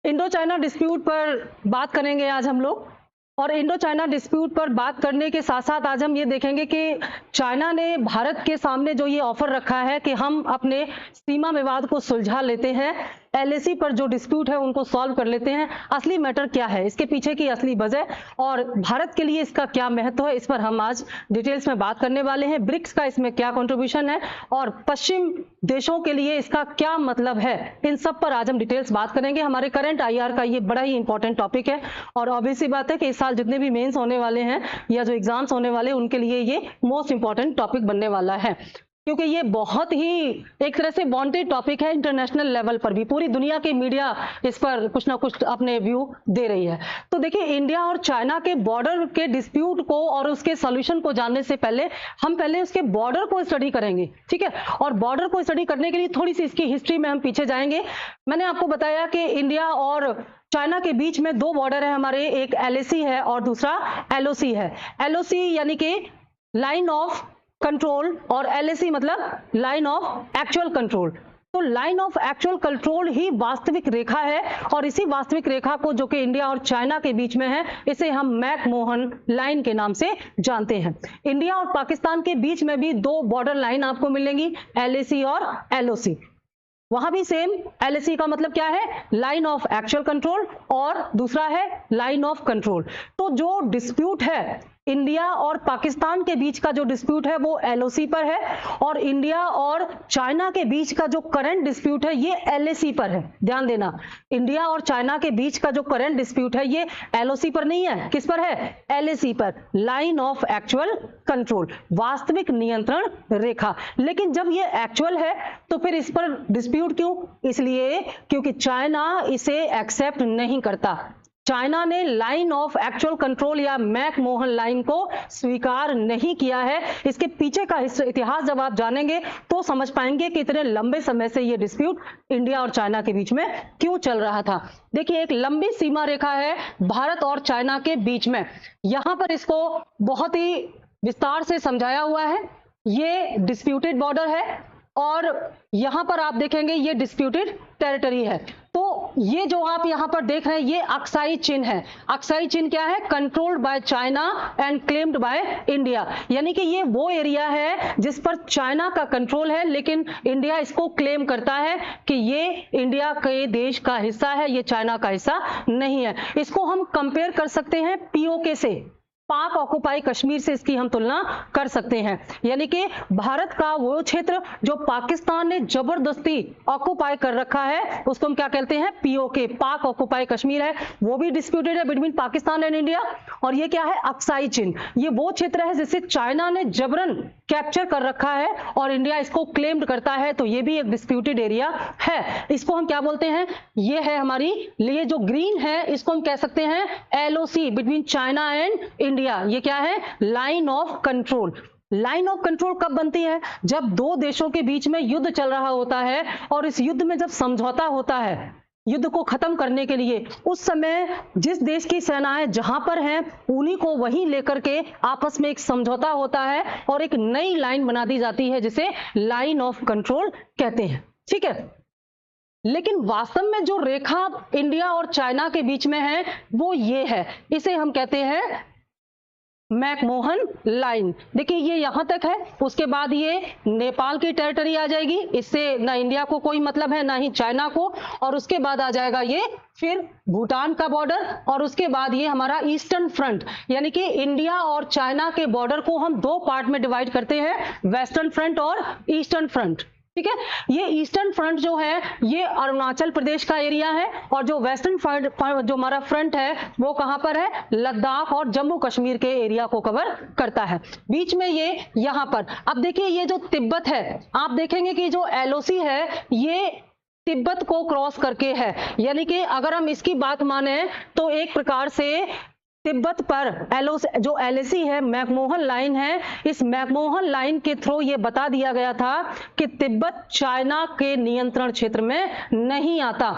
Indo China dispute पर बात करेंगे आज हम लोग। और इंडो चाइना डिस्प्यूट पर बात करने के साथ साथ आज हम ये देखेंगे कि चाइना ने भारत के सामने जो ये ऑफर रखा है कि हम अपने सीमा विवाद को सुलझा लेते हैं, एलएसी पर जो डिस्प्यूट है उनको सॉल्व कर लेते हैं। असली मैटर क्या है, इसके पीछे की असली वजह और भारत के लिए इसका क्या महत्व है, इस पर हम आज डिटेल्स में बात करने वाले हैं। ब्रिक्स का इसमें क्या कंट्रीब्यूशन है और पश्चिम देशों के लिए इसका क्या मतलब है, इन सब पर आज हम डिटेल्स बात करेंगे। हमारे करंट आईआर का ये बड़ा ही इंपॉर्टेंट टॉपिक है और ऑब्वियसली बात है कि इस साल जितने भी मेंस होने वाले हैं या जो एग्जाम्स होने वाले हैं उनके लिए ये मोस्ट इंपॉर्टेंट टॉपिक बनने वाला है, क्योंकि ये बहुत ही एक तरह से वांटेड टॉपिक है। इंटरनेशनल लेवल पर भी पूरी दुनिया की मीडिया इस पर कुछ ना कुछ अपने व्यू दे रही है। तो देखिए, इंडिया और चाइना के बॉर्डर के डिस्प्यूट को और उसके सॉल्यूशन को जानने से पहले हम उसके बॉर्डर को स्टडी करेंगे, ठीक है। और बॉर्डर को स्टडी करने के लिए थोड़ी सी इसकी हिस्ट्री में हम पीछे जाएंगे। मैंने आपको बताया कि इंडिया और चाइना के बीच में दो बॉर्डर है हमारे, एक एलएसी है और दूसरा एलओसी है। एलओसी यानी कि लाइन ऑफ कंट्रोल और एलएसी मतलब लाइन ऑफ एक्चुअल कंट्रोल। तो लाइन ऑफ एक्चुअल कंट्रोल ही वास्तविक रेखा है और इसी वास्तविक रेखा को जो कि इंडिया और चाइना के बीच में है, इसे हम मैकमोहन लाइन के नाम से जानते हैं। इंडिया और पाकिस्तान के बीच में भी दो बॉर्डर लाइन आपको मिलेंगी, एलएसी और एलओसी। वहां भी सेम, एलएसी का मतलब क्या है, लाइन ऑफ एक्चुअल कंट्रोल और दूसरा है लाइन ऑफ कंट्रोल। तो जो डिस्प्यूट है इंडिया और पाकिस्तान के बीच का, जो डिस्प्यूट है वो एलओसी पर है और इंडिया और चाइना के बीच का जो करंट डिस्प्यूट है ये एलएसी पर है। ध्यान देना, इंडिया और चाइना के बीच का जो करंट डिस्प्यूट है ये एलओसी पर नहीं है, किस पर है, एलएसी पर, लाइन ऑफ एक्चुअल कंट्रोल, वास्तविक नियंत्रण रेखा। लेकिन जब ये एक्चुअल है तो फिर इस पर डिस्प्यूट क्यों, इसलिए क्योंकि चाइना इसे एक्सेप्ट नहीं करता। चाइना ने लाइन ऑफ एक्चुअल कंट्रोल या मैकमोहन लाइन को स्वीकार नहीं किया है। इसके पीछे का इतिहास जब आप जानेंगे तो समझ पाएंगे कि इतने लंबे समय से ये डिस्प्यूट इंडिया और चाइना के बीच में क्यों चल रहा था। देखिए, एक लंबी सीमा रेखा है भारत और चाइना के बीच में, यहां पर इसको बहुत ही विस्तार से समझाया हुआ है। ये डिस्प्यूटेड बॉर्डर है और यहां पर आप देखेंगे ये डिस्प्यूटेड टेरिटरी है। तो ये जो आप यहां पर देख रहे हैं ये अक्साई चिन्ह है। अक्साई चिन्ह क्या है, controlled by China and claimed by India, यानी कि ये वो एरिया है जिस पर चाइना का कंट्रोल है लेकिन इंडिया इसको क्लेम करता है कि ये इंडिया के देश का हिस्सा है, ये चाइना का हिस्सा नहीं है। इसको हम कंपेयर कर सकते हैं पीओके से, पाक ऑक्युपाई कश्मीर से इसकी हम तुलना कर सकते हैं। यानी कि भारत का वो क्षेत्र जो पाकिस्तान ने जबरदस्ती ऑक्युपाई कर रखा है उसको हम क्या कहते हैं, पीओके, पाक ऑक्युपाई कश्मीर है, वो भी डिस्प्यूटेड है बिटवीन पाकिस्तान एंड इंडिया। और ये क्या है, अक्साई चिन्ह, ये वो क्षेत्र है जिसे चाइना ने जबरन कैप्चर कर रखा है और इंडिया इसको क्लेम्ड करता है, तो ये भी एक डिस्प्यूटेड एरिया है। इसको हम क्या बोलते हैं, ये है हमारी, ये जो ग्रीन है इसको हम कह सकते हैं LOC, between China and India. ये क्या है, line of control. Line of control कब बनती है, जब दो देशों के बीच में युद्ध चल रहा होता है और इस युद्ध में जब समझौता होता है युद्ध को खत्म करने के लिए, उस समय जिस देश की सेनाएं जहां पर हैं उन्हीं को वहीं लेकर के आपस में एक समझौता होता है और एक नई लाइन बना दी जाती है जिसे लाइन ऑफ कंट्रोल कहते हैं, ठीक है। लेकिन वास्तव में जो रेखा इंडिया और चाइना के बीच में है वो ये है, इसे हम कहते हैं मैकमोहन लाइन। देखिए, ये यहां तक है, उसके बाद ये नेपाल की टेरिटरी आ जाएगी, इससे ना इंडिया को कोई मतलब है ना ही चाइना को, और उसके बाद आ जाएगा ये फिर भूटान का बॉर्डर और उसके बाद ये हमारा ईस्टर्न फ्रंट। यानी कि इंडिया और चाइना के बॉर्डर को हम दो पार्ट में डिवाइड करते हैं, वेस्टर्न फ्रंट और ईस्टर्न फ्रंट, ठीक है। ये ईस्टर्न फ्रंट जो है ये अरुणाचल प्रदेश का एरिया है और जो वेस्टर्न फ्रंट जो हमारा फ्रंट है वो कहां पर है, लद्दाख और जम्मू कश्मीर के एरिया को कवर करता है। बीच में ये यहां पर, अब देखिए ये जो तिब्बत है, आप देखेंगे कि जो एलओसी है ये तिब्बत को क्रॉस करके है। यानी कि अगर हम इसकी बात माने तो एक प्रकार से तिब्बत पर जो एलएसी है, मैकमोहन लाइन है, इस मैकमोहन लाइन के थ्रू ये बता दिया गया था कि तिब्बत चाइना के नियंत्रण क्षेत्र में नहीं आता।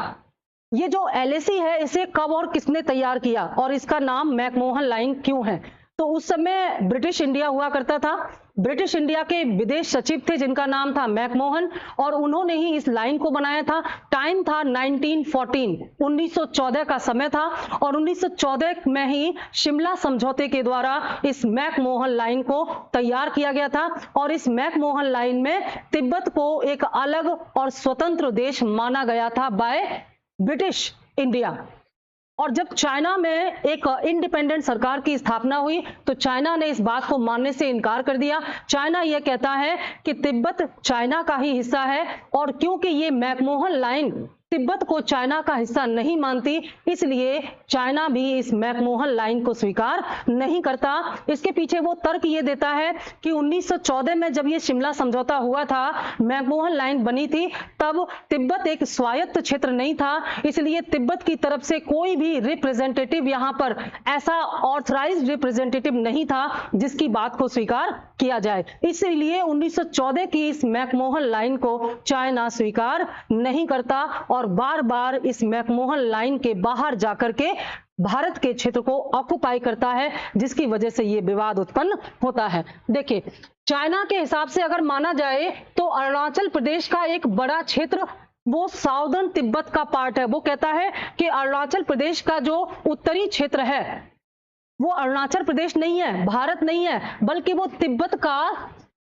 ये जो एलएसी है इसे कब और किसने तैयार किया और इसका नाम मैकमोहन लाइन क्यों है, तो उस समय ब्रिटिश इंडिया हुआ करता था ब्रिटिश इंडिया के विदेश सचिव थे जिनका नाम था मैकमोहन, और उन्होंने ही इस लाइन को बनाया था। टाइम था 1914 का समय था, और 1914 में ही शिमला समझौते के द्वारा इस मैकमोहन लाइन को तैयार किया गया था। और इस मैकमोहन लाइन में तिब्बत को एक अलग और स्वतंत्र देश माना गया था बाय ब्रिटिश इंडिया। और जब चाइना में एक इंडिपेंडेंट सरकार की स्थापना हुई तो चाइना ने इस बात को मानने से इनकार कर दिया। चाइना यह कहता है कि तिब्बत चाइना का ही हिस्सा है, और क्योंकि ये मैकमोहन लाइन तिब्बत को चाइना का हिस्सा नहीं मानती, इसलिए चाइना भी इस मैकमोहन लाइन को स्वीकार नहीं करता। इसके पीछे वो तर्क ये देता है कि 1914 में जब ये शिमला समझौता हुआ था, मैकमोहन लाइन बनी थी, तब तिब्बत एक स्वायत्त क्षेत्र नहीं था, इसलिए तिब्बत की तरफ से कोई भी रिप्रेजेंटेटिव यहाँ पर ऐसा ऑथराइज्ड रिप्रेजेंटेटिव नहीं था जिसकी बात को स्वीकार किया जाए। इसलिए 1914 की इस मैकमोहन लाइन को चाइना स्वीकार नहीं करता, और बार बार इस मैकमोहन लाइन के बाहर जाकर के भारत के क्षेत्र को ऑक्युपाई करता है, जिसकी वजह से ये विवाद उत्पन्न होता है। देखिए, चाइना के हिसाब से अगर माना जाए तो अरुणाचल प्रदेश का एक बड़ा क्षेत्र वो साउदर्न तिब्बत का पार्ट है। वो कहता है कि अरुणाचल प्रदेश का जो उत्तरी क्षेत्र है वो अरुणाचल प्रदेश नहीं है, भारत नहीं है, बल्कि वो तिब्बत का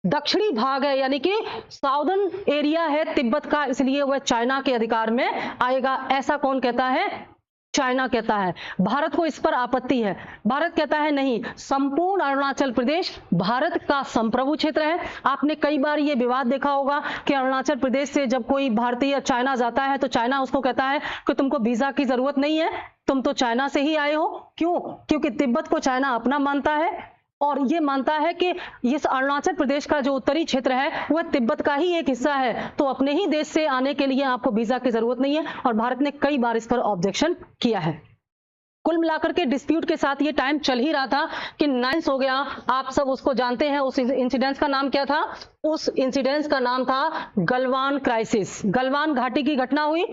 दक्षिणी भाग है, यानी कि साउदर्न एरिया है तिब्बत का, इसलिए वह चाइना के अधिकार में आएगा। ऐसा कौन कहता है? चाइना कहता है। भारत को इस पर आपत्ति है। भारत कहता है नहीं, संपूर्ण अरुणाचल प्रदेश भारत का संप्रभु क्षेत्र है। आपने कई बार ये विवाद देखा होगा कि अरुणाचल प्रदेश से जब कोई भारतीय चाइना जाता है तो चाइना उसको कहता है कि तुमको वीजा की जरूरत नहीं है, तुम तो चाइना से ही आए हो। क्यों? क्योंकि तिब्बत को चाइना अपना मानता है, और ये मानता है कि इस अरुणाचल प्रदेश का जो उत्तरी क्षेत्र है वह तिब्बत का ही एक हिस्सा है, तो अपने ही देश से आने के लिए आपको वीजा की जरूरत नहीं है। और भारत ने कई बार इस पर ऑब्जेक्शन किया है। कुल मिलाकर के डिस्प्यूट के साथ ये टाइम चल ही रहा था कि 9 हो गया। आप सब उसको जानते हैं। उस इंसिडेंस का नाम क्या था? उस इंसिडेंस का नाम था गलवान क्राइसिस। गलवान घाटी की घटना हुई,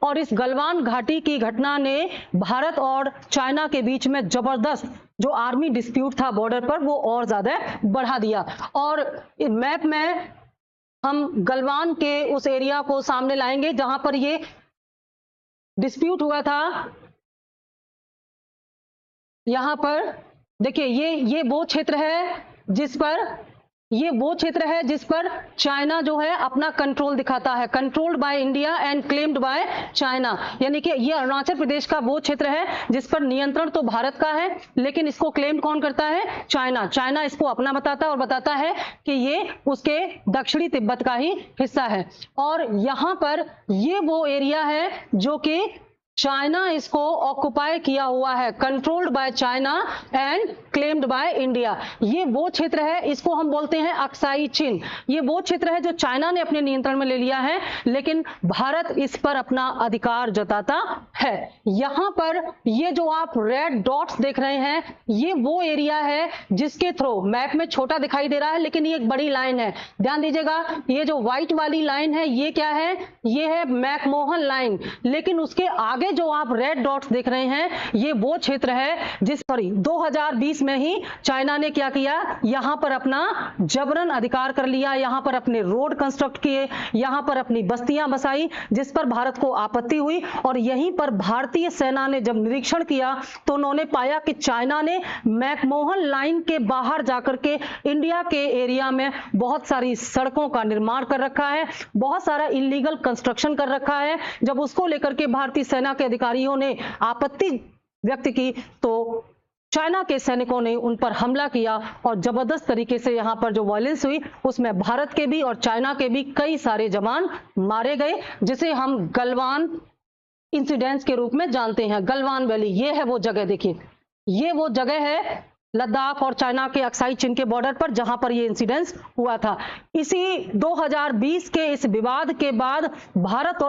और इस गलवान घाटी की घटना ने भारत और चाइना के बीच में जबरदस्त जो आर्मी डिस्प्यूट था बॉर्डर पर वो और ज्यादा बढ़ा दिया। और मैप में हम गलवान के उस एरिया को सामने लाएंगे जहां पर ये डिस्प्यूट हुआ था। यहां पर देखिए, ये वो क्षेत्र है जिस पर चाइना जो है अपना कंट्रोल दिखाता है। Controlled by India and claimed by China, यानी कि ये अरुणाचल प्रदेश का वो क्षेत्र है जिस पर नियंत्रण तो भारत का है, लेकिन इसको क्लेम कौन करता है? चाइना। चाइना इसको अपना बताता है और बताता है कि ये उसके दक्षिणी तिब्बत का ही हिस्सा है। और यहां पर ये वो एरिया है जो कि चाइना इसको ऑक्युपाई किया हुआ है, controlled by China and claimed by India. ये वो क्षेत्र है, इसको हम बोलते हैं अक्साई चिन। ये वो क्षेत्र है जो चाइना ने अपने नियंत्रण में ले लिया है, लेकिन भारत इस पर अपना अधिकार जताता है। यहां पर ये जो आप रेड डॉट्स देख रहे हैं, ये वो एरिया है जिसके थ्रू मैप में छोटा दिखाई दे रहा है, लेकिन ये एक बड़ी लाइन है। ध्यान दीजिएगा, ये जो व्हाइट वाली लाइन है ये क्या है? ये है मैकमोहन लाइन। लेकिन उसके आगे जो आप रेड डॉट्स देख रहे हैं ये वो क्षेत्र है 2020 में ही चाइना ने क्या किया? यहां पर अपना जबरन अधिकार कर लिया, यहां पर अपने रोड कंस्ट्रक्ट किए, यहां पर अपनी बस्तियां बसाई, जिस पर भारत को आपत्ति हुई। और यहीं पर भारतीय सेना ने जब निरीक्षण किया तो उन्होंने पाया कि चाइना ने मैकमोहन लाइन के बाहर जाकर के इंडिया के एरिया में बहुत सारी सड़कों का निर्माण कर रखा है, बहुत सारा इलीगल कंस्ट्रक्शन कर रखा है। जब उसको लेकर के भारतीय सेना के अधिकारियों ने आपत्ति व्यक्त की तो चाइना के सैनिकों ने उन पर हमला किया, और जबरदस्त तरीके से यहां पर जो वायलेंस हुई उसमें भारत के भी और चाइना के भी कई सारे जवान मारे गए, जिसे हम गलवान इंसिडेंट्स के रूप में जानते हैं। गलवान वैली ये है वो जगह, देखिए ये वो जगह है लद्दाख और चाइना के अक्साई चिन के बॉर्डर पर जहां पर ये इंसिडेंस हुआ था। इसी 2020 के इस विवाद के बाद भारत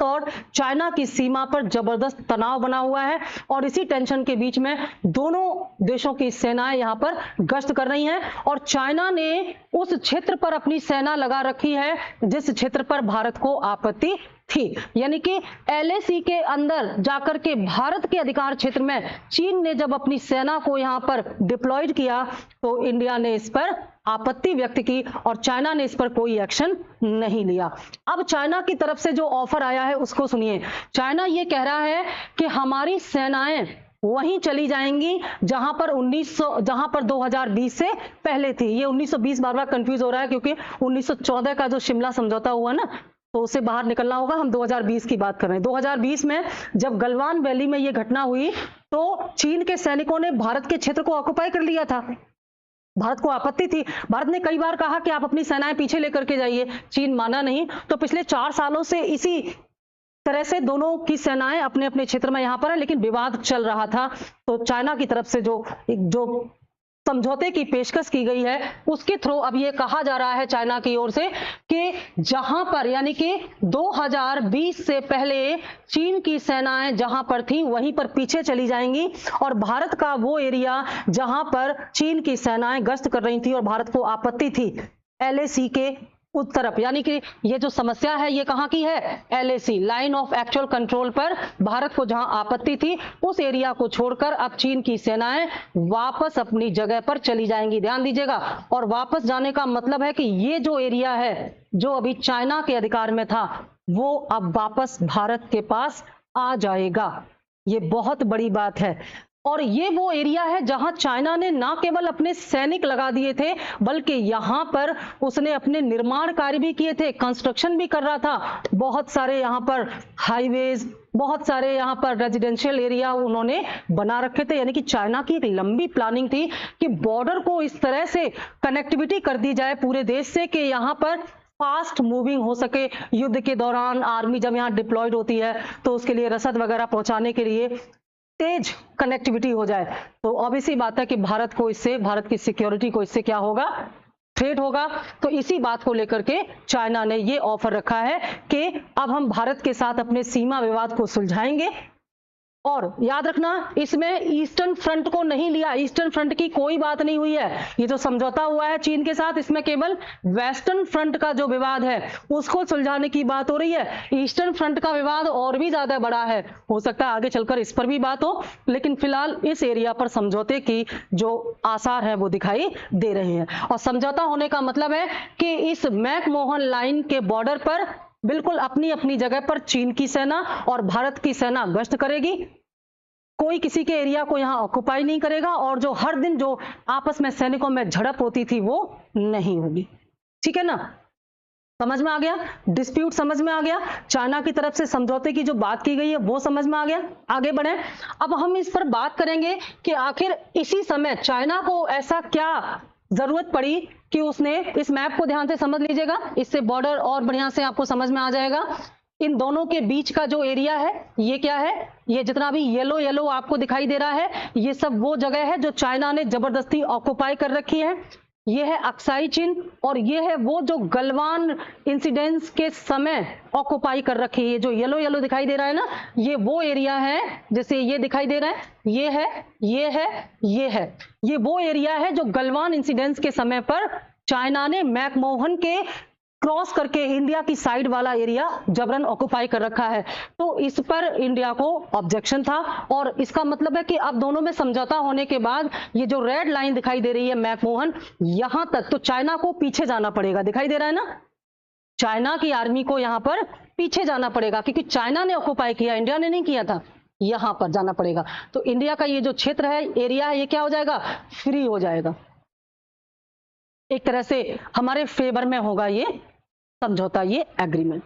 और चाइना की सीमा पर जबरदस्त तनाव बना हुआ है, और इसी टेंशन के बीच में दोनों देशों की सेनाएं यहां पर गश्त कर रही हैं। और चाइना ने उस क्षेत्र पर अपनी सेना लगा रखी है जिस क्षेत्र पर भारत को आपत्ति थी, यानी कि एलएसी के अंदर जाकर के भारत के अधिकार क्षेत्र में चीन ने जब अपनी सेना को यहां पर डिप्लॉयड किया तो इंडिया ने इस पर आपत्ति व्यक्त की और चाइना ने इस पर कोई एक्शन नहीं लिया। अब चाइना की तरफ से जो ऑफर आया है उसको सुनिए। चाइना ये कह रहा है कि हमारी सेनाएं वहीं चली जाएंगी जहां पर 2020 से पहले थी। ये 1920 बार बार कंफ्यूज हो रहा है क्योंकि 1914 का जो शिमला समझौता हुआ ना, तो उससे बाहर निकलना होगा। हम 2020 की बात कर रहे हैं। 2020 में जब गलवान वैली में ये घटना हुई तो चीन के सैनिकों ने भारत के क्षेत्र को ऑक्युपाई कर लिया था। भारत को आपत्ति थी। भारत ने कई बार कहा कि आप अपनी सेनाएं पीछे लेकर के जाइए, चीन माना नहीं। तो पिछले 4 सालों से इसी तरह से दोनों की सेनाएं अपने अपने क्षेत्र में यहां पर है, लेकिन विवाद चल रहा था। तो चाइना की तरफ से जो समझौते की पेशकश की गई है उसके थ्रू अब ये कहा जा रहा है चाइना की ओर से कि जहां पर यानी कि 2020 से पहले चीन की सेनाएं जहां पर थी वहीं पर पीछे चली जाएंगी और भारत का वो एरिया जहां पर चीन की सेनाएं गश्त कर रही थी और भारत को आपत्ति थी एलएसी के उस तरफ, यानी कि ये जो समस्या है ये कहां की है, LAC line of actual control पर भारत को जहां आपत्ति थी उस एरिया को छोड़कर अब चीन की सेनाएं वापस अपनी जगह पर चली जाएंगी। ध्यान दीजिएगा। और वापस जाने का मतलब है कि ये जो एरिया है जो अभी चाइना के अधिकार में था वो अब वापस भारत के पास आ जाएगा। ये बहुत बड़ी बात है। और ये वो एरिया है जहां चाइना ने ना केवल अपने सैनिक लगा दिए थे बल्कि यहां पर उसने अपने निर्माण कार्य भी किए थे, कंस्ट्रक्शन भी कर रहा था। बहुत सारे यहां पर हाईवेज, बहुत सारे यहां पर रेजिडेंशियल एरिया उन्होंने बना रखे थे। यानी कि चाइना की एक लंबी प्लानिंग थी कि बॉर्डर को इस तरह से कनेक्टिविटी कर दी जाए पूरे देश से कि यहां पर फास्ट मूविंग हो सके। युद्ध के दौरान आर्मी जब यहाँ डिप्लॉयड होती है तो उसके लिए रसद वगैरह पहुंचाने के लिए तेज कनेक्टिविटी हो जाए। तो ऑब्वियसली बात है कि भारत की सिक्योरिटी को इससे क्या होगा, थ्रेट होगा। तो इसी बात को लेकर के चाइना ने ये ऑफर रखा है कि अब हम भारत के साथ अपने सीमा विवाद को सुलझाएंगे। और याद रखना इसमें ईस्टर्न फ्रंट को नहीं लिया, ईस्टर्न फ्रंट की कोई बात नहीं हुई है। ये जो समझौता हुआ है चीन के साथ इसमें केवल वेस्टर्न फ्रंट का जो विवाद है उसको सुलझाने की बात हो रही है। ईस्टर्न फ्रंट का विवाद और भी ज्यादा बड़ा है, हो सकता है आगे चलकर इस पर भी बात हो, लेकिन फिलहाल इस एरिया पर समझौते की जो आसार है वो दिखाई दे रहे हैं। और समझौता होने का मतलब है कि इस मैकमोहन लाइन के बॉर्डर पर बिल्कुल अपनी अपनी जगह पर चीन की सेना और भारत की सेना गश्त करेगी। कोई किसी के एरिया को यहां ऑक्युपाई नहीं करेगा और जो हर दिन जो आपस में सैनिकों में झड़प होती थी वो नहीं होगी। ठीक है ना, समझ में आ गया, डिस्प्यूट समझ में आ गया, चाइना की तरफ से समझौते की जो बात की गई है वो समझ में आ गया। आगे बढ़े, अब हम इस पर बात करेंगे कि आखिर इसी समय चाइना को ऐसा क्या जरूरत पड़ी कि उसने इस मैप को ध्यान से समझ लीजिएगा, इससे बॉर्डर और बढ़िया से आपको समझ में आ जाएगा। इन दोनों के बीच का जो एरिया है ये क्या है, ये जितना भी येलो येलो आपको दिखाई दे रहा है ये सब वो जगह है जो चाइना ने जबरदस्ती ऑक्युपाई कर रखी है। ये है अक्साई चीन और ये है वो जो गलवान इंसिडेंट्स के समय ऑक्युपाई कर रखी है। ये जो येलो येलो दिखाई दे रहा है ना ये वो एरिया है, जैसे ये दिखाई दे रहा है, ये है, ये है, ये है, ये वो एरिया है जो गलवान इंसिडेंट्स के समय पर चाइना ने मैकमोहन के क्रॉस करके इंडिया की साइड वाला एरिया जबरन ऑक्युपाई कर रखा है। तो इस पर इंडिया को ऑब्जेक्शन था और इसका मतलब है कि अब दोनों में समझौता होने के बाद ये जो रेड लाइन दिखाई दे रही है मैकमोहन, यहां तक तो चाइना को पीछे जाना पड़ेगा। दिखाई दे रहा है ना, चाइना की आर्मी को यहां पर पीछे जाना पड़ेगा क्योंकि चाइना ने ऑक्युपाई किया, इंडिया ने नहीं किया था। यहां पर जाना पड़ेगा तो इंडिया का ये जो क्षेत्र है, एरिया है, ये क्या हो जाएगा, फ्री हो जाएगा। एक तरह से हमारे फेवर में होगा ये समझौता, ये एग्रीमेंट।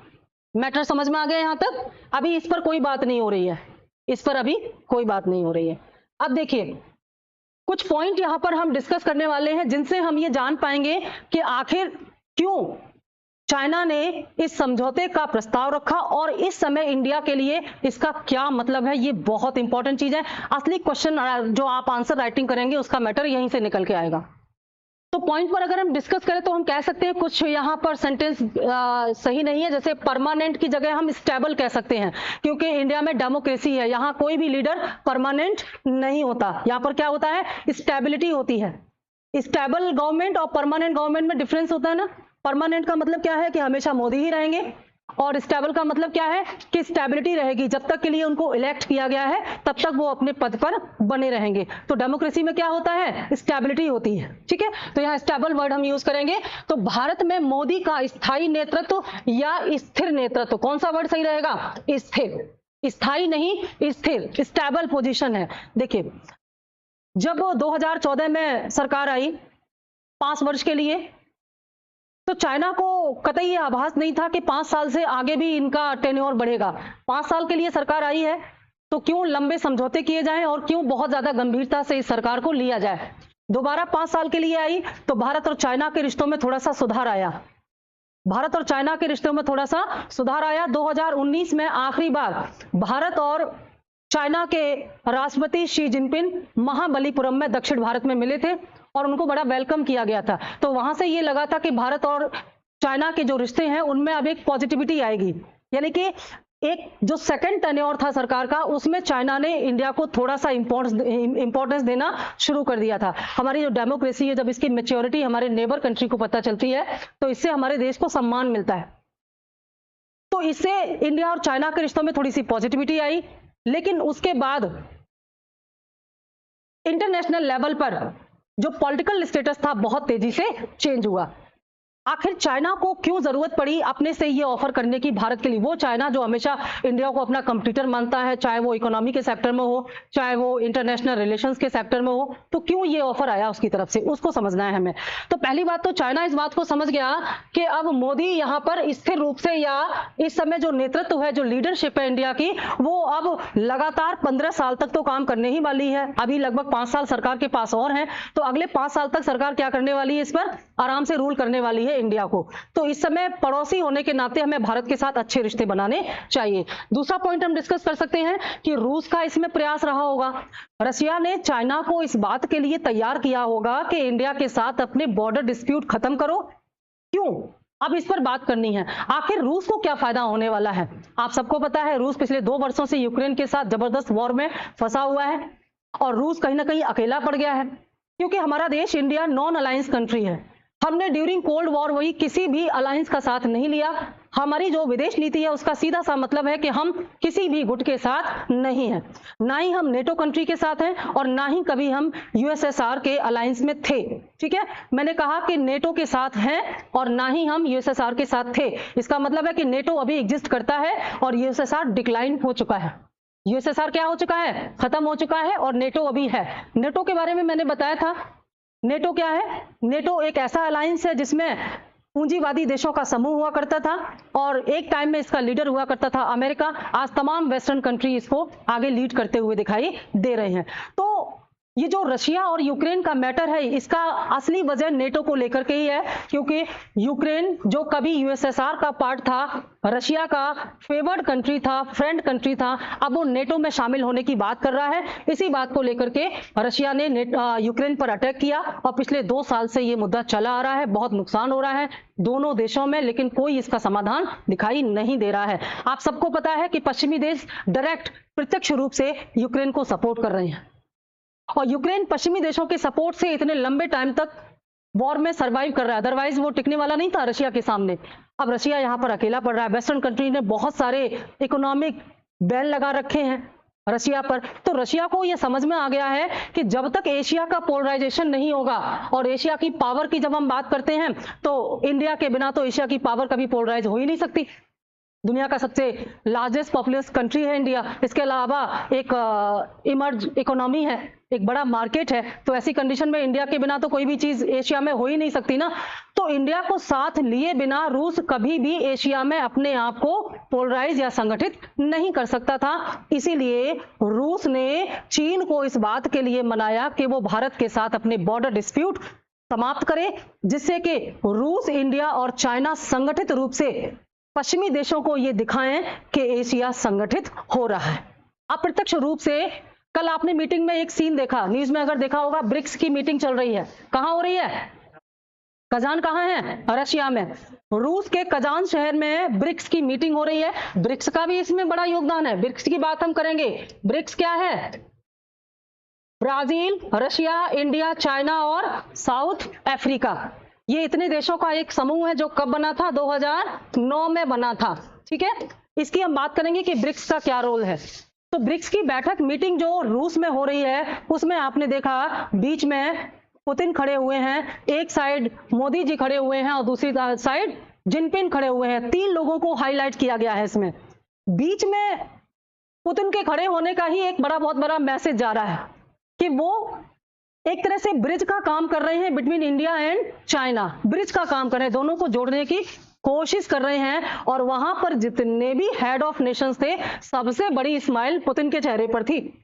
मैटर समझ में आ गया यहां तक? अभी इस पर कोई बात नहीं हो रही है, इस पर अभी कोई बात नहीं हो रही है। अब देखिए कुछ पॉइंट यहां पर हम डिस्कस करने वाले हैं जिनसे हम ये जान पाएंगे कि आखिर क्यों चाइना ने इस समझौते का प्रस्ताव रखा और इस समय इंडिया के लिए इसका क्या मतलब है। ये बहुत इंपॉर्टेंट चीज है। असली क्वेश्चन जो आप आंसर राइटिंग करेंगे उसका मैटर यहीं से निकल के आएगा। तो पॉइंट पर अगर हम डिस्कस करें तो हम कह सकते हैं कुछ यहाँ पर सेंटेंस सही नहीं है, जैसे परमानेंट की जगह हम स्टेबल कह सकते हैं क्योंकि इंडिया में डेमोक्रेसी है, यहाँ कोई भी लीडर परमानेंट नहीं होता। यहाँ पर क्या होता है, स्टेबिलिटी होती है। स्टेबल गवर्नमेंट और परमानेंट गवर्नमेंट में डिफरेंस होता है ना। परमानेंट का मतलब क्या है कि हमेशा मोदी ही रहेंगे और स्टेबल का मतलब क्या है कि स्टेबिलिटी रहेगी, जब तक के लिए उनको इलेक्ट किया गया है तब तक वो अपने पद पर बने रहेंगे। तो डेमोक्रेसी में क्या होता है, स्टेबिलिटी होती है। ठीक है, तो यहाँ स्टेबल वर्ड हम यूज करेंगे। तो भारत में मोदी का स्थायी नेतृत्व या स्थिर नेतृत्व, कौन सा वर्ड सही रहेगा, स्थिर। स्थायी नहीं, स्थिर, स्टेबल पोजीशन है। देखिए, जब 2014 में सरकार आई 5 वर्ष के लिए, तो चाइना को कतई ये आभास नहीं था कि 5 साल से आगे भी इनका टेन्योर बढ़ेगा। 5 साल के लिए सरकार आई है तो क्यों लंबे समझौते किए जाएं और क्यों बहुत ज्यादा गंभीरता से इस सरकार को लिया जाए। दोबारा 5 साल के लिए आई तो भारत और चाइना के रिश्तों में थोड़ा सा सुधार आया। भारत और चाइना के रिश्तों में थोड़ा सा सुधार आया। 2019 में आखिरी बार भारत और चाइना के राष्ट्रपति शी जिनपिंग महाबलीपुरम में दक्षिण भारत में मिले थे और उनको बड़ा वेलकम किया गया था। तो वहां से ये लगा था कि भारत और चाइना के जो रिश्ते हैं उनमें अब एक पॉजिटिविटी आएगी, यानी कि एक जो सेकंड टेन्योर था सरकार का उसमें चाइना ने इंडिया को थोड़ा सा इंपॉर्टेंस देना शुरू कर दिया था। हमारी जो डेमोक्रेसी है, जब इसकी मैच्योरिटी हमारे नेबर कंट्री को पता चलती है तो इससे हमारे देश को सम्मान मिलता है। तो इससे इंडिया और चाइना के रिश्तों में थोड़ी सी पॉजिटिविटी आई, लेकिन उसके बाद इंटरनेशनल लेवल पर जो पॉलिटिकल स्टेटस था बहुत तेजी से चेंज हुआ। आखिर चाइना को क्यों जरूरत पड़ी अपने से ये ऑफर करने की भारत के लिए? वो चाइना जो हमेशा इंडिया को अपना कंपटीटर मानता है, चाहे वो इकोनॉमी के सेक्टर में हो, चाहे वो इंटरनेशनल रिलेशंस के सेक्टर में हो, तो क्यों ये ऑफर आया उसकी तरफ से, उसको समझना है हमें। तो पहली बात तो चाइना इस बात को समझ गया कि अब मोदी यहाँ पर स्थिर रूप से, या इस समय जो नेतृत्व है, जो लीडरशिप है इंडिया की, वो अब लगातार 15 साल तक तो काम करने ही वाली है। अभी लगभग 5 साल सरकार के पास और है, तो अगले 5 साल तक सरकार क्या करने वाली है, इस पर आराम से रूल करने वाली है इंडिया को। तो इस समय पड़ोसी होने के नाते हमें भारत के साथ अच्छे रिश्ते बनाने चाहिए। दूसरा पॉइंट हम डिस्कस कर सकते हैं कि रूस का इसमें प्रयास रहा होगा। रशिया ने चाइना को इस बात के लिए तैयार किया होगा कि इंडिया के साथ अपने बॉर्डर डिस्प्यूट खत्म करो। क्यों? अब इस पर बात करनी है। आखिर रूस को क्या फायदा होने वाला है? आप सबको पता है रूस पिछले 2 वर्षों से यूक्रेन के साथ जबरदस्त वॉर में फंसा हुआ है और रूस कहीं ना कहीं अकेला पड़ गया है, क्योंकि हमारा देश इंडिया नॉन अलायंस कंट्री है। हमने ड्यूरिंग कोल्ड वॉर वही किसी भी अलायंस का साथ नहीं लिया। हमारी जो विदेश नीति है उसका सीधा सा मतलब है कि हम किसी भी गुट के साथ नहीं हैं, ना ही हम नेटो कंट्री के साथ हैं और ना ही कभी हम यूएसएसआर के अलायंस में थे। ठीक है, मैंने कहा कि नेटो के साथ हैं और ना ही हम यूएसएसआर के साथ थे। इसका मतलब है कि नेटो अभी एग्जिस्ट करता है और यूएसएसआर डिक्लाइन हो चुका है। यूएसएसआर क्या हो चुका है? खत्म हो चुका है और नेटो अभी है। नेटो के बारे में मैंने बताया था। नेटो क्या है? नेटो एक ऐसा अलायंस है जिसमें पूंजीवादी देशों का समूह हुआ करता था और एक टाइम में इसका लीडर हुआ करता था अमेरिका। आज तमाम वेस्टर्न कंट्री इसको आगे लीड करते हुए दिखाई दे रहे हैं। तो ये जो रशिया और यूक्रेन का मैटर है, इसका असली वजह नेटो को लेकर के ही है, क्योंकि यूक्रेन जो कभी यूएसएसआर का पार्ट था, रशिया का फेवर्ड कंट्री था, फ्रेंड कंट्री था, अब वो नेटो में शामिल होने की बात कर रहा है। इसी बात को लेकर के रशिया ने यूक्रेन पर अटैक किया और पिछले 2 साल से ये मुद्दा चला आ रहा है। बहुत नुकसान हो रहा है दोनों देशों में, लेकिन कोई इसका समाधान दिखाई नहीं दे रहा है। आप सबको पता है कि पश्चिमी देश डायरेक्ट, प्रत्यक्ष रूप से यूक्रेन को सपोर्ट कर रहे हैं और यूक्रेन पश्चिमी देशों के सपोर्ट से इतने लंबे टाइम तक वॉर में सरवाइव कर रहा है, अदरवाइज वो टिकने वाला नहीं था रशिया के सामने। अब रशिया यहाँ पर अकेला पड़ रहा है। वेस्टर्न कंट्री ने बहुत सारे इकोनॉमिक बैन लगा रखे हैं रशिया पर। तो रशिया को यह समझ में आ गया है कि जब तक एशिया का पोलराइजेशन नहीं होगा, और एशिया की पावर की जब हम बात करते हैं तो इंडिया के बिना तो एशिया की पावर कभी पोलराइज हो ही नहीं सकती। दुनिया का सबसे लार्जेस्ट पॉपुलस कंट्री है इंडिया, इसके अलावा एक इमर्ज इकोनॉमी है, एक बड़ा मार्केट है। तो ऐसी कंडीशन में इंडिया के बिना तो कोई भी चीज एशिया में हो ही नहीं सकती ना। तो इंडिया को साथ लिए बिना रूस कभी भी एशिया में अपने आप को पोलराइज या संगठित नहीं कर सकता था। इसीलिए रूस ने चीन को इस बात के लिए मनाया कि वो भारत के साथ अपने बॉर्डर डिस्प्यूट समाप्त करे, जिससे कि रूस, इंडिया और चाइना संगठित रूप से पश्चिमी देशों को ये दिखाएं कि एशिया संगठित हो रहा है। अप्रत्यक्ष रूप से कल आपने मीटिंग में एक सीन देखा, न्यूज में अगर देखा होगा, ब्रिक्स की मीटिंग चल रही है। कहां हो रही है? कजान कहां है? रशिया में। रूस के कजान शहर में ब्रिक्स की मीटिंग हो रही है। ब्रिक्स का भी इसमें बड़ा योगदान है। ब्रिक्स की बात हम करेंगे। ब्रिक्स क्या है? ब्राजील, रशिया, इंडिया, चाइना और साउथ अफ्रीका। ये इतने देशों का एक समूह है जो कब बना था? 2009 में बना था। ठीक है, इसकी हम बात करेंगे कि ब्रिक्स का क्या रोल है। तो ब्रिक्स की बैठक मीटिंग जो रूस में हो रही है, उसमें आपने देखा बीच में पुतिन खड़े हुए हैं, एक साइड मोदी जी खड़े हुए हैं और दूसरी साइड जिनपिंग खड़े हुए हैं। 3 लोगों को हाईलाइट किया गया है इसमें। बीच में पुतिन के खड़े होने का ही एक बहुत बड़ा मैसेज जा रहा है कि वो एक तरह से ब्रिज का काम कर रहे हैं between India and China. Bridge का काम कर रहे हैं, दोनों को जोड़ने की कोशिश कर रहे हैं। और वहां पर जितने भी हेड ऑफ नेशंस थे, सबसे बड़ी स्माइल पुतिन के चेहरे पर थी।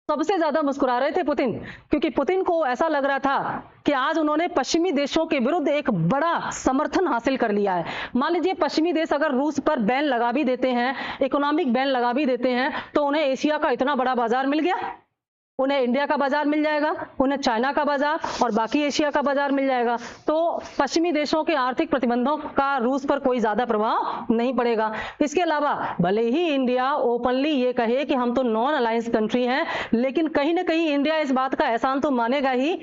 सबसे ज्यादा मुस्कुरा रहे थे पुतिन, क्योंकि पुतिन को ऐसा लग रहा था कि आज उन्होंने पश्चिमी देशों के विरुद्ध एक बड़ा समर्थन हासिल कर लिया है। मान लीजिए पश्चिमी देश अगर रूस पर बैन लगा भी देते हैं, इकोनॉमिक बैन लगा भी देते हैं, तो उन्हें एशिया का इतना बड़ा बाजार मिल गया, उन्हें इंडिया का बाजार मिल जाएगा, उन्हें चाइना का बाजार और बाकी एशिया का बाजार मिल जाएगा। तो पश्चिमी देशों के आर्थिक प्रतिबंधों का रूस पर कोई ज्यादा प्रभाव नहीं पड़ेगा। इसके अलावा भले ही इंडिया ओपनली ये कहे कि हम तो नॉन अलायंस कंट्री हैं, लेकिन कहीं ना कहीं इंडिया इस बात का एहसान तो मानेगा ही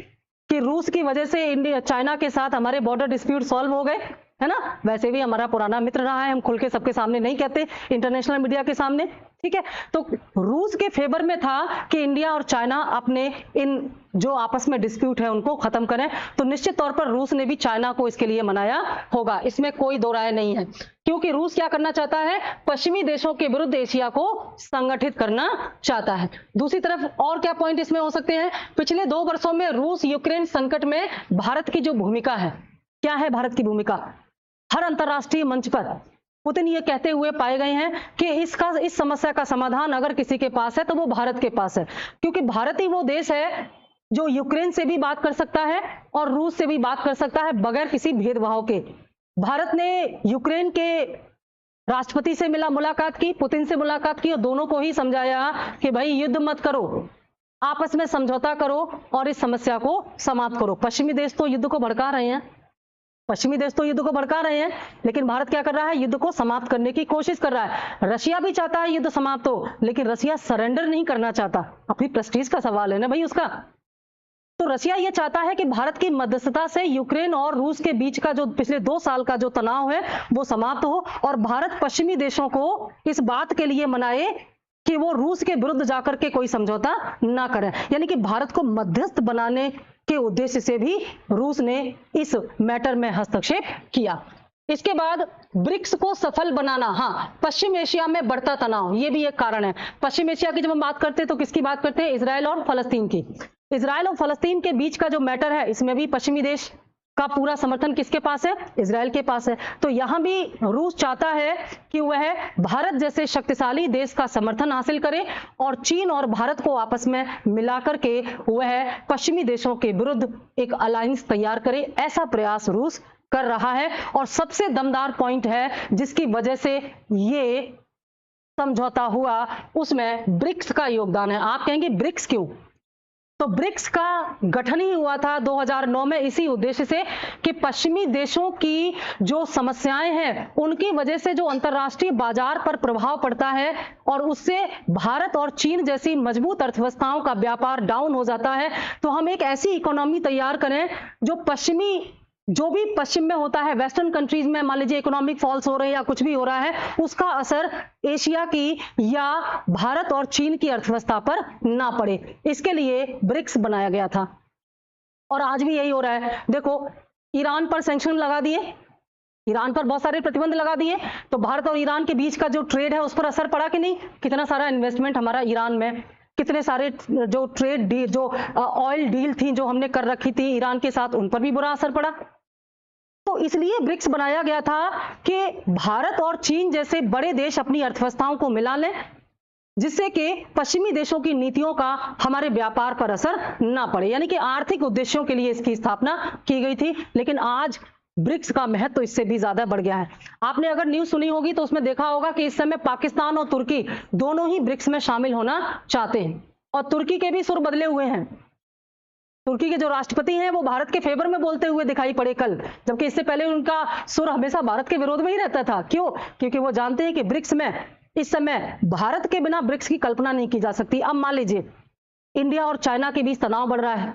कि रूस की वजह से इंडिया चाइना के साथ हमारे बॉर्डर डिस्प्यूट सॉल्व हो गए, है ना। वैसे भी हमारा पुराना मित्र रहा है, हम खुल के सबके सामने नहीं कहते, इंटरनेशनल मीडिया के सामने, ठीक है। तो रूस के फेवर में था कि इंडिया और चाइना अपने इन जो आपस में डिस्प्यूट है उनको खत्म करें। तो निश्चित तौर पर रूस ने भी चाइना को इसके लिए मनाया होगा, इसमें कोई दो राय नहीं है, क्योंकि रूस क्या करना चाहता है, पश्चिमी देशों के विरुद्ध एशिया को संगठित करना चाहता है। दूसरी तरफ और क्या पॉइंट इसमें हो सकते हैं, पिछले 2 वर्षों में रूस यूक्रेन संकट में भारत की जो भूमिका है, क्या है भारत की भूमिका। हर अंतर्राष्ट्रीय मंच पर पुतिन ये कहते हुए पाए गए हैं कि इस समस्या का समाधान अगर किसी के पास है तो वो भारत के पास है, क्योंकि भारत ही वो देश है जो यूक्रेन से भी बात कर सकता है और रूस से भी बात कर सकता है बगैर किसी भेदभाव के। भारत ने यूक्रेन के राष्ट्रपति से मुलाकात की, पुतिन से मुलाकात की और दोनों को ही समझाया कि भाई युद्ध मत करो, आपस में समझौता करो और इस समस्या को समाप्त करो। पश्चिमी देश तो युद्ध को भड़का रहे हैं, लेकिन भारत क्या कर रहा है, युद्ध को समाप्त करने की कोशिश कर रहा है। रशिया भी चाहता है युद्ध समाप्त हो, लेकिन रशिया सरेंडर नहीं करना चाहता, अपनी प्रेस्टीज का सवाल है ना भाई उसका। तो रशिया ये चाहता है कि भारत की मध्यस्थता से यूक्रेन और रूस के बीच का जो पिछले 2 साल का जो तनाव है वो समाप्त हो और भारत पश्चिमी देशों को इस बात के लिए मनाए कि वो रूस के विरुद्ध जाकर के कोई समझौता ना करें। यानी कि भारत को मध्यस्थ बनाने के उद्देश्य से भी रूस ने इस मैटर में हस्तक्षेप किया। इसके बाद ब्रिक्स को सफल बनाना, हाँ, पश्चिम एशिया में बढ़ता तनाव ये भी एक कारण है। पश्चिम एशिया की जब हम बात करते हैं तो किसकी बात करते हैं, इजराइल और फलस्तीन की। इजराइल और फलस्तीन के बीच का जो मैटर है, इसमें भी पश्चिमी देश का पूरा समर्थन किसके पास है, इजराइल के पास है। तो यहां भी रूस चाहता है कि वह भारत जैसे शक्तिशाली देश का समर्थन हासिल करे और चीन और भारत को आपस में मिलाकर के वह पश्चिमी देशों के विरुद्ध एक अलायंस तैयार करे। ऐसा प्रयास रूस कर रहा है और सबसे दमदार पॉइंट है जिसकी वजह से ये समझौता हुआ, उसमें ब्रिक्स का योगदान है। आप कहेंगे ब्रिक्स क्यों, तो ब्रिक्स का गठन ही हुआ था 2009 में इसी उद्देश्य से कि पश्चिमी देशों की जो समस्याएं हैं उनकी वजह से जो अंतर्राष्ट्रीय बाजार पर प्रभाव पड़ता है और उससे भारत और चीन जैसी मजबूत अर्थव्यवस्थाओं का व्यापार डाउन हो जाता है। तो हम एक ऐसी इकोनॉमी तैयार करें जो भी पश्चिम में होता है, वेस्टर्न कंट्रीज में मान लीजिए इकोनॉमिक फॉल्स हो रहे हैं या कुछ भी हो रहा है, उसका असर एशिया की या भारत और चीन की अर्थव्यवस्था पर ना पड़े। इसके लिए ब्रिक्स बनाया गया था और आज भी यही हो रहा है। देखो, ईरान पर सैंक्शन लगा दिए, ईरान पर बहुत सारे प्रतिबंध लगा दिए, तो भारत और ईरान के बीच का जो ट्रेड है उस पर असर पड़ा कि नहीं। कितना सारा इन्वेस्टमेंट हमारा ईरान में, कितने सारे जो ट्रेड डील, जो ऑयल डील थी जो हमने कर रखी थी ईरान के साथ, उन पर भी बुरा असर पड़ा। तो इसलिए ब्रिक्स बनाया गया था कि भारत और चीन जैसे बड़े देश अपनी अर्थव्यवस्थाओं को मिला लें, जिससे कि पश्चिमी देशों की नीतियों का हमारे व्यापार पर असर ना पड़े। यानी कि आर्थिक उद्देश्यों के लिए इसकी स्थापना की गई थी, लेकिन आज ब्रिक्स का महत्व तो इससे भी ज्यादा बढ़ गया है। आपने अगर न्यूज सुनी होगी तो उसमें देखा होगा कि इस समय पाकिस्तान और तुर्की दोनों ही ब्रिक्स में शामिल होना चाहते हैं और तुर्की के भी सुर बदले हुए हैं। तुर्की के जो राष्ट्रपति हैं वो भारत के फेवर में बोलते हुए दिखाई पड़े कल, जबकि इससे पहले उनका सुर हमेशा भारत के विरोध में ही रहता था। क्यों? क्योंकि वो जानते हैं कि ब्रिक्स में इस समय भारत के बिना ब्रिक्स की कल्पना नहीं की जा सकती। अब मान लीजिए इंडिया और चाइना के बीच तनाव बढ़ रहा है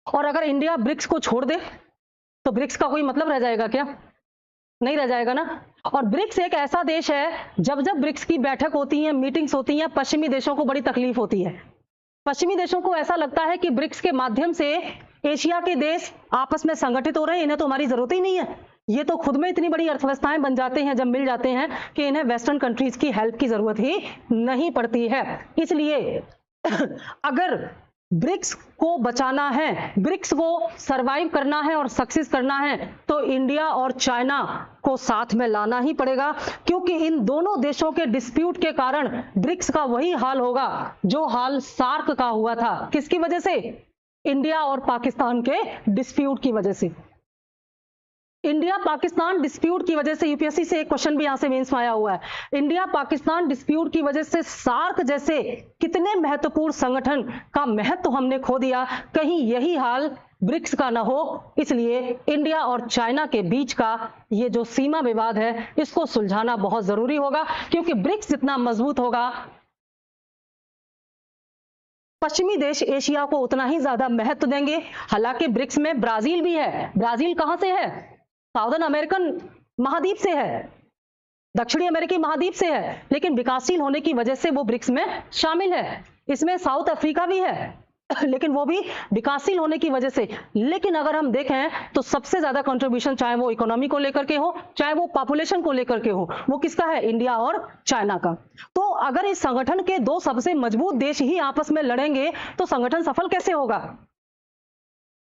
और अगर इंडिया ब्रिक्स को छोड़ दे तो ब्रिक्स का कोई मतलब रह जाएगा क्या? नहीं रह जाएगा ना। और ब्रिक्स एक ऐसा देश है, जब जब ब्रिक्स की बैठक होती है, मीटिंग्स होती हैं, पश्चिमी देशों को बड़ी तकलीफ होती है। पश्चिमी देशों को ऐसा लगता है कि ब्रिक्स के माध्यम से एशिया के देश आपस में संगठित हो रहे हैं, इन्हें तो हमारी जरूरत ही नहीं है, ये तो खुद में इतनी बड़ी अर्थव्यवस्थाएं बन जाते हैं जब मिल जाते हैं कि इन्हें वेस्टर्न कंट्रीज की हेल्प की जरूरत ही नहीं पड़ती है। इसलिए अगर ब्रिक्स को बचाना है, ब्रिक्स को सरवाइव करना है और सक्सेस करना है, तो इंडिया और चाइना को साथ में लाना ही पड़ेगा, क्योंकि इन दोनों देशों के डिस्प्यूट के कारण ब्रिक्स का वही हाल होगा जो हाल सार्क का हुआ था। किसकी वजह से? इंडिया और पाकिस्तान के डिस्प्यूट की वजह से। इंडिया पाकिस्तान डिस्प्यूट की वजह से, यूपीएससी से एक क्वेश्चन भी यहां से मेंस में आया हुआ है, इंडिया पाकिस्तान डिस्प्यूट की वजह से सार्क जैसे कितने महत्वपूर्ण संगठन का महत्व हमने खो दिया। कहीं यही हाल ब्रिक्स का ना हो, इसलिए इंडिया और चाइना के बीच का ये जो सीमा विवाद है, इसको सुलझाना बहुत जरूरी होगा, क्योंकि ब्रिक्स जितना मजबूत होगा, पश्चिमी देश एशिया को उतना ही ज्यादा महत्व देंगे। हालांकि ब्रिक्स में ब्राजील भी है। ब्राजील कहां से है? साउदर्न अमेरिकन महाद्वीप से है, दक्षिणी अमेरिकी महाद्वीप से है, लेकिन विकासशील होने की वजह से वो ब्रिक्स में शामिल है। इसमें साउथ अफ्रीका भी है, लेकिन वो भी विकासशील होने की वजह से। लेकिन अगर हम देखें तो सबसे ज्यादा कंट्रीब्यूशन, चाहे वो इकोनॉमी को लेकर के हो, चाहे वो पॉपुलेशन को लेकर के हो, वो किसका है? इंडिया और चाइना का। तो अगर इस संगठन के दो सबसे मजबूत देश ही आपस में लड़ेंगे तो संगठन सफल कैसे होगा?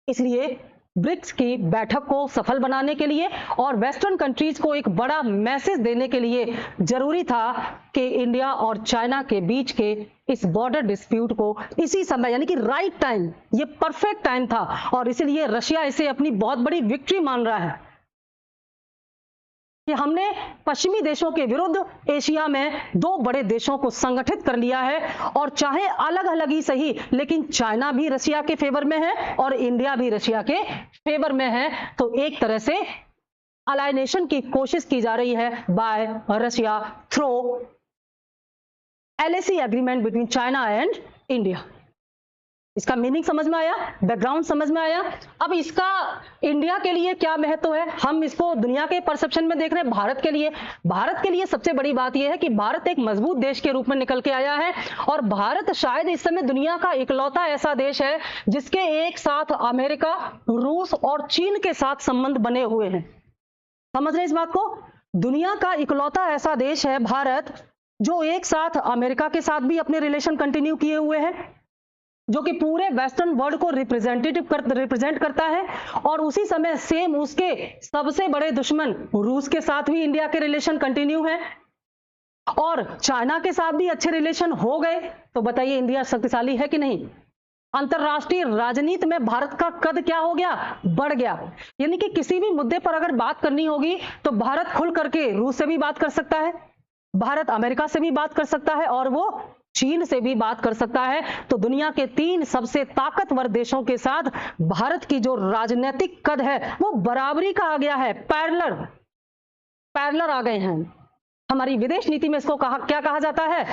इसलिए ब्रिक्स की बैठक को सफल बनाने के लिए और वेस्टर्न कंट्रीज को एक बड़ा मैसेज देने के लिए जरूरी था कि इंडिया और चाइना के बीच के इस बॉर्डर डिस्प्यूट को इसी समय, यानी कि राइट टाइम, ये परफेक्ट टाइम था, और इसलिए रशिया इसे अपनी बहुत बड़ी विक्ट्री मान रहा है कि हमने पश्चिमी देशों के विरुद्ध एशिया में दो बड़े देशों को संगठित कर लिया है। और चाहे अलग अलग ही सही, लेकिन चाइना भी रशिया के फेवर में है और इंडिया भी रशिया के फेवर में है। तो एक तरह से अलाइनेशन की कोशिश की जा रही है bye Russia through LAC agreement between China and India. इसका मीनिंग समझ में आया, बैकग्राउंड समझ में आया। अब इसका इंडिया के लिए क्या महत्व है, हम इसको दुनिया के परसेप्शन में देख रहे हैं। भारत के लिए सबसे बड़ी बात यह है कि भारत एक मजबूत देश के रूप में निकल के आया है, और भारत शायद इस समय दुनिया का इकलौता ऐसा देश है जिसके एक साथ अमेरिका, रूस और चीन के साथ संबंध बने हुए हैं। समझ रहे हैं इस बात को? दुनिया का इकलौता ऐसा देश है भारत, जो एक साथ अमेरिका के साथ भी अपने रिलेशन कंटिन्यू किए हुए हैं, जो कि पूरे वेस्टर्न वर्ल्ड को रिप्रेजेंट करता है, और उसी समय सेम उसके सबसे बड़े दुश्मन रूस के साथ भी इंडिया के रिलेशन कंटिन्यू है, और चाइना के साथ भी अच्छे रिलेशन हो गए। तो बताइए इंडिया शक्तिशाली है कि नहीं? अंतरराष्ट्रीय राजनीति में भारत का कद क्या हो गया? बढ़ गया। यानी कि किसी भी मुद्दे पर अगर बात करनी होगी तो भारत खुल करके रूस से भी बात कर सकता है, भारत अमेरिका से भी बात कर सकता है, और वो चीन से भी बात कर सकता है। तो दुनिया के 3 सबसे ताकतवर देशों के साथ भारत की जो राजनीतिक कद है वो बराबरी का आ गया है, पैरेलल आ गए हैं। हमारी विदेश नीति में इसको क्या कहा जाता है?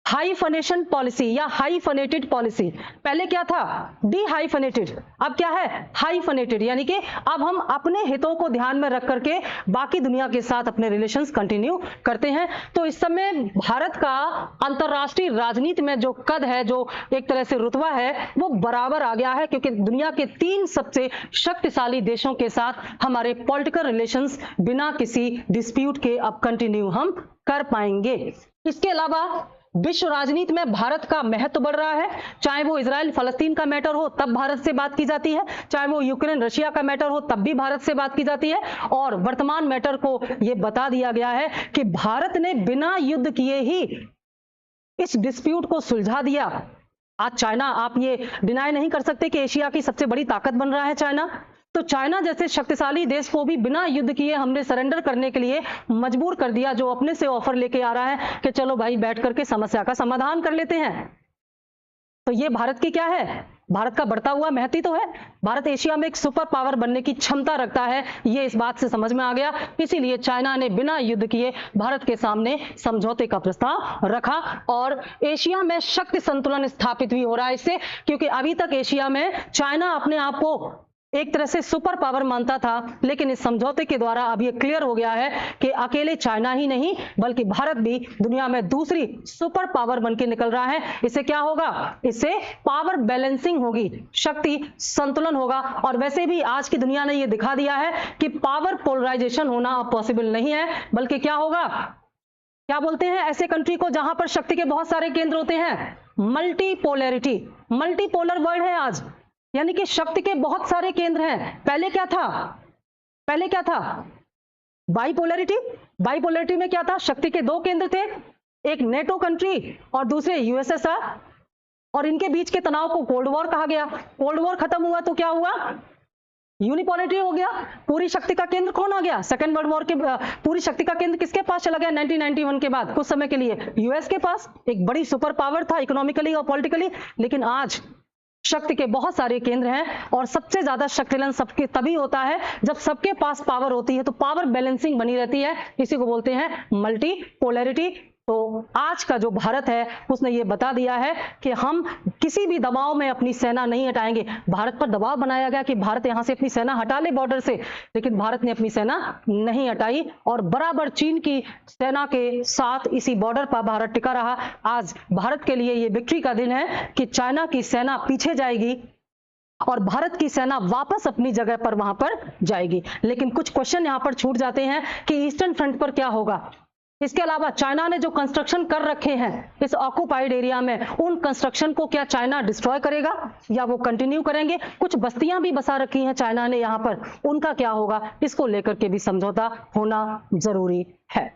हाइफनेशन पॉलिसी या हाइफनेटेड पॉलिसी। पहले क्या था? डीहाइफनेटेड, अब क्या है? हाइफनेटेड। यानी कि अब हम अपने हितों को ध्यान में रख करके बाकी दुनिया के साथ अपने रिलेशंस कंटिन्यू करते हैं। तो इस समय भारत का अंतरराष्ट्रीय राजनीति में जो कद है, जो एक तरह से रुतबा है, वो बराबर आ गया है, क्योंकि दुनिया के 3 सबसे शक्तिशाली देशों के साथ हमारे पॉलिटिकल रिलेशंस बिना किसी डिस्प्यूट के अब कंटिन्यू हम कर पाएंगे। इसके अलावा विश्व राजनीति में भारत का महत्व बढ़ रहा है। चाहे वो इजराइल फलस्तीन का मैटर हो तब भारत से बात की जाती है, चाहे वो यूक्रेन रशिया का मैटर हो तब भी भारत से बात की जाती है। और वर्तमान मैटर को ये बता दिया गया है कि भारत ने बिना युद्ध किए ही इस डिस्प्यूट को सुलझा दिया। आज चाइना, आप ये डिनाई नहीं कर सकते कि एशिया की सबसे बड़ी ताकत बन रहा है चाइना। तो चाइना जैसे शक्तिशाली देश को भी बिना युद्ध किए हमने सरेंडर करने के लिए मजबूर कर दिया, जो अपने से ऑफर लेके आ रहा है कि चलो भाई बैठ करके समस्या का समाधान कर लेते हैं। तो ये भारत की क्या है? भारत का बढ़ता हुआ महत्व तो है। भारत एशिया में एक सुपर पावर बनने की क्षमता रखता है, ये इस बात से समझ में आ गया। इसीलिए चाइना ने बिना युद्ध किए भारत के सामने समझौते का प्रस्ताव रखा, और एशिया में शक्ति संतुलन स्थापित भी हो रहा है इससे, क्योंकि अभी तक एशिया में चाइना अपने आप को एक तरह से सुपर पावर मानता था, लेकिन इस समझौते के द्वारा अब ये क्लियर हो गया है कि अकेले चाइना ही नहीं बल्कि भारत भी दुनिया में दूसरी सुपर पावर बनके निकल रहा है। इससे क्या होगा? इससे पावर बैलेंसिंग होगी, शक्ति संतुलन होगा। और वैसे भी आज की दुनिया ने ये दिखा दिया है कि पावर पोलराइजेशन होना अब पॉसिबल नहीं है, बल्कि क्या होगा, क्या बोलते हैं ऐसे कंट्री को जहां पर शक्ति के बहुत सारे केंद्र होते हैं? मल्टीपोलैरिटी। मल्टीपोलर वर्ल्ड है आज, यानी कि शक्ति के बहुत सारे केंद्र हैं। पहले क्या था? पहले क्या था? बाइपोलैरिटी। बाइपोलैरिटी में क्या था? शक्ति के दो केंद्र थे, एक नेटो कंट्री और दूसरे यूएसएसआर, और इनके बीच के तनाव को कोल्ड वॉर कहा गया। कोल्ड वॉर खत्म हुआ तो क्या हुआ? यूनिपोलैरिटी हो गया। पूरी शक्ति का केंद्र कौन आ गया? सेकेंड वर्ल्ड वॉर के पूरी शक्ति का केंद्र किसके पास चला गया? 1991 के बाद कुछ समय के लिए यूएस के पास। एक बड़ी सुपर पावर था इकोनॉमिकली और पॉलिटिकली, लेकिन आज शक्ति के बहुत सारे केंद्र हैं और सबसे ज्यादा शक्तिलन सबके तभी होता है जब सबके पास पावर होती है, तो पावर बैलेंसिंग बनी रहती है। इसी को बोलते हैं मल्टी पोलैरिटी। तो आज का जो भारत है उसने ये बता दिया है कि हम किसी भी दबाव में अपनी सेना नहीं हटाएंगे। भारत पर दबाव बनाया गया कि भारत यहां से अपनी सेना हटा ले बॉर्डर से, लेकिन भारत ने अपनी सेना नहीं हटाई और बराबर चीन की सेना के साथ इसी बॉर्डर पर भारत टिका रहा। आज भारत के लिए ये विक्ट्री का दिन है कि चाइना की सेना पीछे जाएगी और भारत की सेना वापस अपनी जगह पर वहां पर जाएगी। लेकिन कुछ क्वेश्चन यहां पर छूट जाते हैं कि ईस्टर्न फ्रंट पर क्या होगा। इसके अलावा चाइना ने जो कंस्ट्रक्शन कर रखे हैं इस ऑक्युपाइड एरिया में, उन कंस्ट्रक्शन को क्या चाइना डिस्ट्रॉय करेगा या वो कंटिन्यू करेंगे? कुछ बस्तियां भी बसा रखी हैं चाइना ने यहां पर, उनका क्या होगा? इसको लेकर के भी समझौता होना जरूरी है।